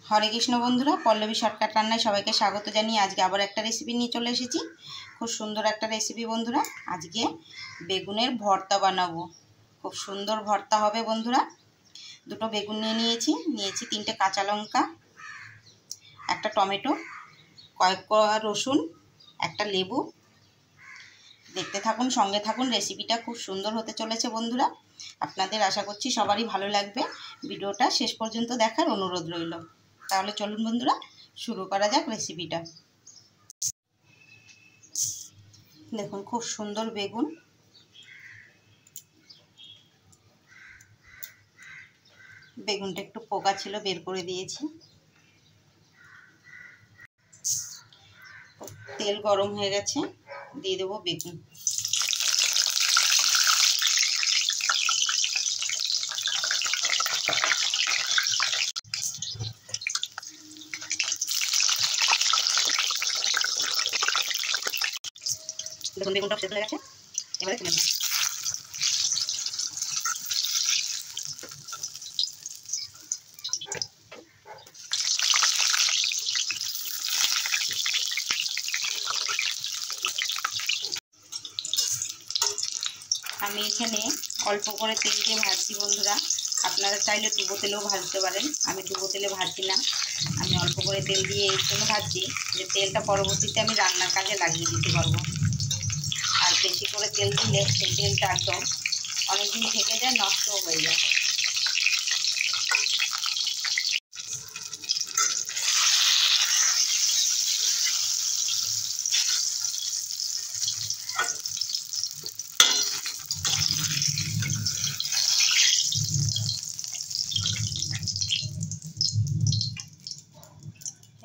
হরে কৃষ্ণ বন্ধুরা, পল্লবী শর্টকাট রান্নায় সবাইকে স্বাগত জানিয়ে আজকে আবার একটা রেসিপি নিয়ে চলে এসেছি। খুব সুন্দর একটা রেসিপি বন্ধুরা। আজকে বেগুনের ভর্তা বানাবো। খুব সুন্দর ভর্তা হবে বন্ধুরা। দুটো বেগুন নিয়েছি 3টে কাঁচা লঙ্কা, একটা টমেটো, কয়েক কোয়া রসুন, একটা লেবু। দেখতে থাকুন, সঙ্গে থাকুন, রেসিপিটা খুব সুন্দর হতে চলেছে বন্ধুরা। আপনাদের আশা করছি সবারই ভালো লাগবে। ভিডিওটা শেষ পর্যন্ত দেখার অনুরোধ রইল। তাহলে চলুন বন্ধুরা, শুরু করা যাক রেসিপিটা। দেখুন খুব সুন্দর বেগুন। বেগুনটা একটু পোকা ছিল, বের করে দিয়েছি। তেল গরম হয়ে গেছে, দিয়ে দেবো বেগুন। দেখুন বেগুনটা সেদ্ধ হয়ে গেছে, এবারে তুলে নেব। আমি এখানে অল্প করে তেল দিয়ে ভাজছি বন্ধুরা। আপনারা চাইলে ডুবো তেলেও ভাজতে পারেন। আমি ডুবো তেলে ভাজছি না, আমি অল্প করে তেল দিয়ে এই জন্য ভাজছি যে তেলটা পরবর্তীতে আমি রান্নার কাজে লাগিয়ে দিতে পারবো। আর বেশি করে তেল দিলে সেই তেলটা একদম অনেকদিন থেকে যায়, নষ্টও হয়ে যায়।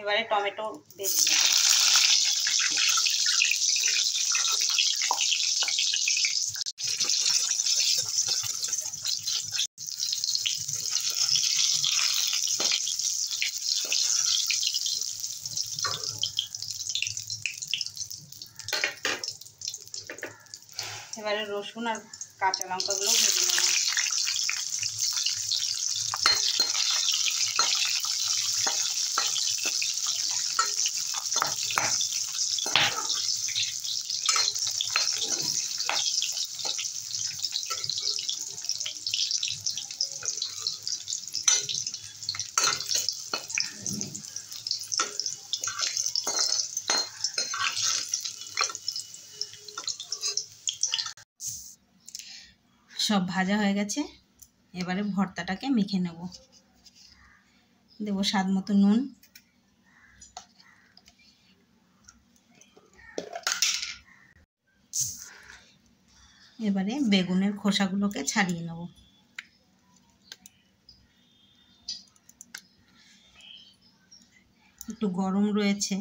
এবারে টমেটো ভেজে নেব। এবারে রসুন আর কাঁচা লঙ্কাগুলো ভেজে নেব। সব ভাজা হয়ে গেছে, এবারে ভর্তাটাকে মেখে নেব। দেব স্বাদ মতো নুন, এবারে বেগুনের খোসাগুলোকে ছাড়িয়ে নেব। একটু গরম রয়েছে,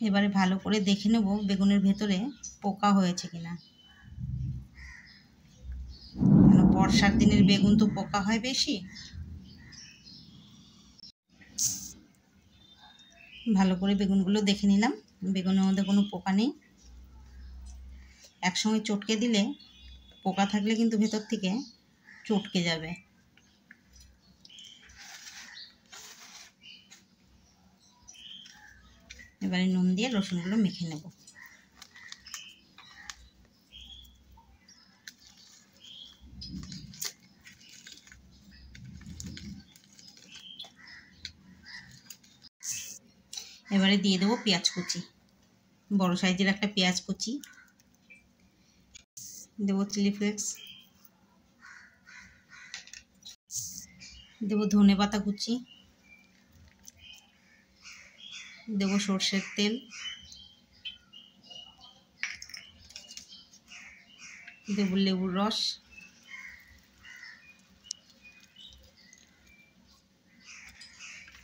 এবারে ভালো করে দেখে নেব বেগুনের ভেতরে পোকা হয়েছে কিনা। বর্ষার দিনের বেগুন তো পোকা হয় বেশি। ভালো করে বেগুনগুলো দেখে নিলাম, বেগুনের মধ্যে কোনো পোকা নেই। একসঙ্গে চটকে দিলে পোকা থাকলে কিন্তু ভেতর থেকে চটকে যাবে। এবারে নুন দিয়ে রসুনগুলো মেখে নেব। এবারে দিয়ে দেবো পেঁয়াজ কুচি, বড় সাইজের একটা পেঁয়াজ কুচি দেবো, চিলি ফ্লেক্স দেবো, ধনে পাতা কুচি দেবো, সর্ষের তেল দেবো, লেবুর রস,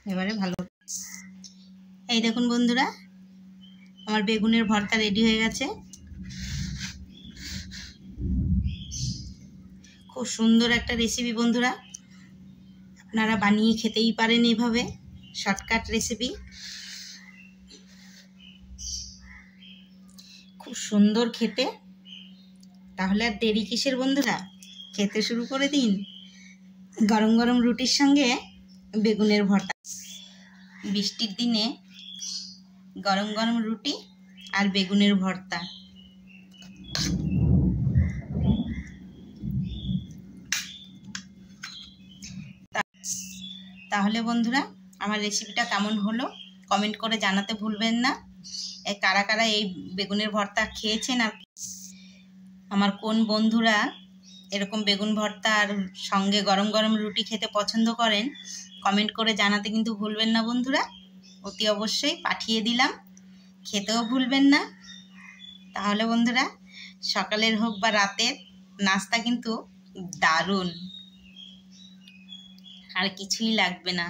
এবারে ভালো। এই দেখুন বন্ধুরা, আমার বেগুনের ভর্তা রেডি হয়ে গেছে। খুব সুন্দর একটা রেসিপি বন্ধুরা, আপনারা বানিয়ে খেতেই পারেন এভাবে, শর্টকাট রেসিপি। খুব সুন্দর খেতে। তাহলে আর দেরি কিসের বন্ধুরা, খেতে শুরু করে দিন। গরম গরম রুটির সঙ্গে বেগুনের ভর্তা। বৃষ্টির দিনে গরম গরম রুটি আর বেগুনের ভর্তা। তাহলে বন্ধুরা, আমার রেসিপিটা কেমন হলো কমেন্ট করে জানাতে ভুলবেন না। কারা কারা এই বেগুনের ভর্তা খেয়েছেন, আর আমার কোন বন্ধুরা এরকম বেগুন ভর্তা আর সঙ্গে গরম গরম রুটি খেতে পছন্দ করেন, কমেন্ট করে জানাতে কিন্তু ভুলবেন না বন্ধুরা। অতি অবশ্যই পাঠিয়ে দিলাম, খেতেও ভুলবেন না। তাহলে বন্ধুরা, সকালের হোক বা রাতের নাস্তা কিন্তু দারুণ, আর কিছুই লাগবে না।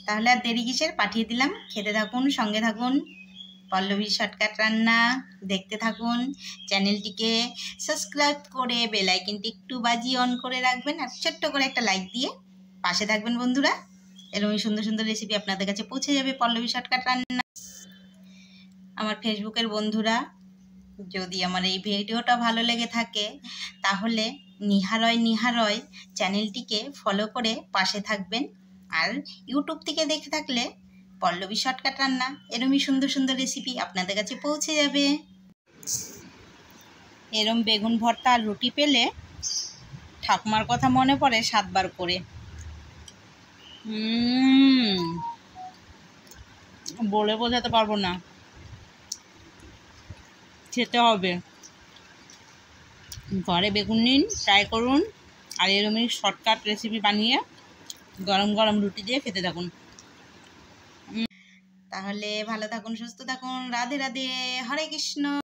তাহলে আর দেরি কিসের, পাঠিয়ে দিলাম। খেতে থাকুন, সঙ্গে থাকুন। পল্লবী শর্টকাট রান্না দেখতে থাকুন। চ্যানেলটিকে সাবস্ক্রাইব করে বেল আইকনটি একটু বাজিয়ে অন করে রাখবেন, আর ছোট্ট করে একটা লাইক দিয়ে পাশে থাকবেন বন্ধুরা। এরকমই সুন্দর সুন্দর রেসিপি আপনাদের কাছে পৌঁছে যাবে পল্লবী শর্টকাট রান্না। আমার ফেসবুকের বন্ধুরা, যদি আমার এই ভিডিওটা ভালো লেগে থাকে তাহলে নিহারয় চ্যানেলটিকে ফলো করে পাশে থাকবেন। আর ইউটিউব থেকে দেখে থাকলে পল্লবী শর্টকাট রান্না এরমই সুন্দর সুন্দর রেসিপি আপনাদের কাছে পৌঁছে যাবে। এরম বেগুন ভর্তা আর রুটি পেলে ঠাকুমার কথা মনে পড়ে 7 বার করে। বলে বোঝাতে পারবো না, খেতে হবে। ঘরে বেগুন নিন, ট্রাই করুন, আর এরকমই শর্টকাট রেসিপি বানিয়ে গরম গরম রুটি দিয়ে খেতে থাকুন। তাহলে ভালো থাকুন, সুস্থ থাকুন। রাধে রাধে, হরে কৃষ্ণ।